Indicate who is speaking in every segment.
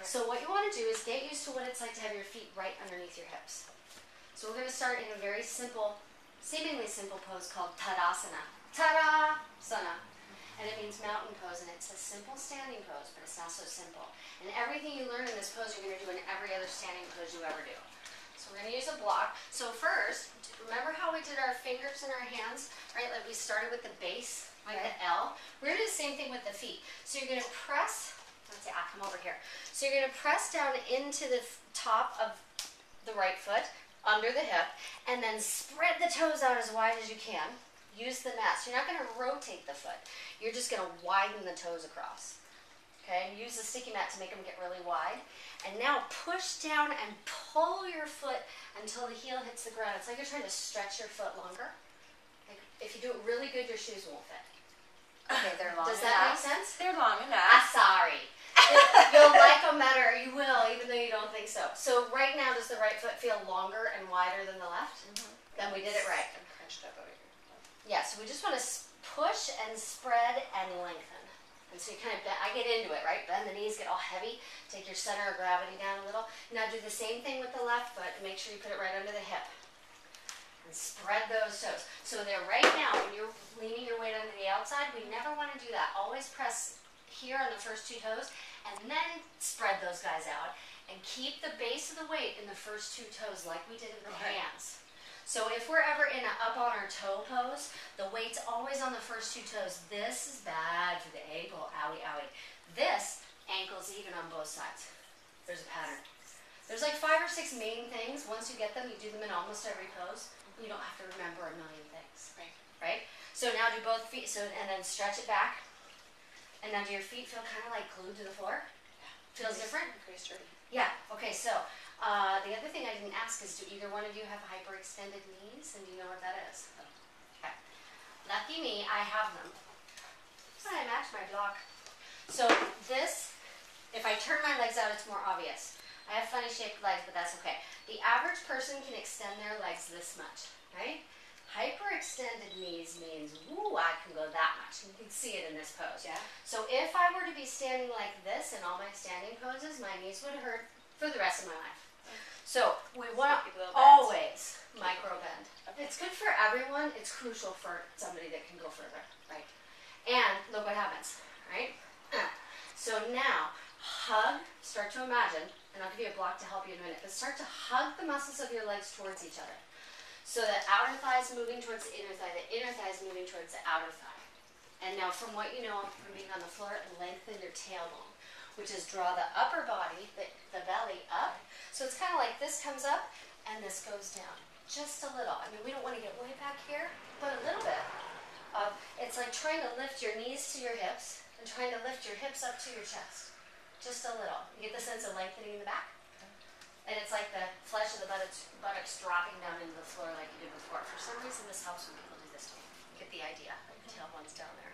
Speaker 1: So what you want to do is get used to what it's like to have your feet right underneath your hips. So we're going to start in a very simple, seemingly simple pose called Tadasana. Tadasana. And it means mountain pose, and it's a simple standing pose, but it's not so simple. And everything you learn in this pose, you're going to do in every other standing pose you ever do. So we're going to use a block. So first, remember how we did our fingers and our hands, right? Like we started with the base, like the L. We're going to do the same thing with the feet. So you're going to press, let's see, I'll come over here. So you're going to press down into the top of the right foot, under the hip, and then spread the toes out as wide as you can. Use the mat. So you're not going to rotate the foot. You're just going to widen the toes across. Okay, and use the sticky mat to make them get really wide. And now push down and pull your foot until the heel hits the ground. It's like you're trying to stretch your foot longer. Like if you do it really good, your shoes won't fit.
Speaker 2: Okay, they're long enough.
Speaker 1: Does that make sense?
Speaker 2: They're long enough.
Speaker 1: Sorry. You'll like them better. You will, even though you don't think so. So right now, does the right foot feel longer and wider than the left? Mm-hmm. Then we did it right.
Speaker 2: I'm crunched up over here.
Speaker 1: Yeah, so we just want to push and spread and lengthen. And so you kind of, I get into it, right? Bend the knees, get all heavy. Take your center of gravity down a little. Now do the same thing with the left foot. And make sure you put it right under the hip. And spread those toes. So there right now, when you're leaning your weight under the outside, we never want to do that. Always press here on the first two toes, and then spread those guys out. And keep the base of the weight in the first two toes like we did with the hands. So if we're ever in an up on our toe pose, the weight's always on the first two toes. This is bad for the ankle. Owie, owie. This, ankle's even on both sides. There's a pattern. There's like 5 or 6 main things. Once you get them, you do them in almost every pose. You don't have to remember a million things. Right? So now do both feet, and then stretch it back. And now do your feet feel kind of like glued to the floor? Yeah. Feels different?
Speaker 2: Pretty sturdy.
Speaker 1: Yeah. Okay, so the other thing I didn't ask is, do either one of you have hyperextended knees? And do you know what that is? Okay. Lucky me, I have them. I match my block. So this, if I turn my legs out, it's more obvious. I have funny shaped legs, but that's okay. The average person can extend their legs this much, right? Hyperextended knees means, woo, I can go that much. You can see it in this pose. Yeah. So if I were to be standing like this in all my standing poses, my knees would hurt for the rest of my life. So we want to always micro bend. Okay. It's good for everyone. It's crucial for somebody that can go further, right? And look what happens, right? So now, hug, start to imagine, and I'll give you a block to help you in a minute, but start to hug the muscles of your legs towards each other. So the outer thigh is moving towards the inner thigh is moving towards the outer thigh. And now from what you know from being on the floor, lengthen your tailbone, which is draw the upper body, the belly up. So it's kind of like this comes up and this goes down. Just a little. I mean, we don't want to get way back here, but a little bit. It's like trying to lift your knees to your hips and trying to lift your hips up to your chest. Just a little. You get the sense of lengthening in the back? And it's like the flesh of the buttocks dropping down into the floor like you did before. For some reason, this helps when people do this to me. You get the idea. Like the tailbone's down there.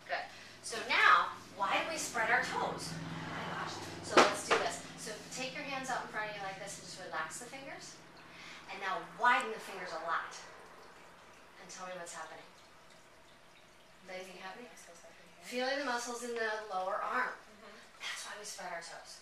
Speaker 1: Good. So now, why do we spread our toes? Oh my gosh. So let's do this. So take your hands out in front of you like this and just relax the fingers. And now widen the fingers a lot. And tell me what's happening. Is anything happening? Feeling the muscles in the lower arm. That's why we spread our toes.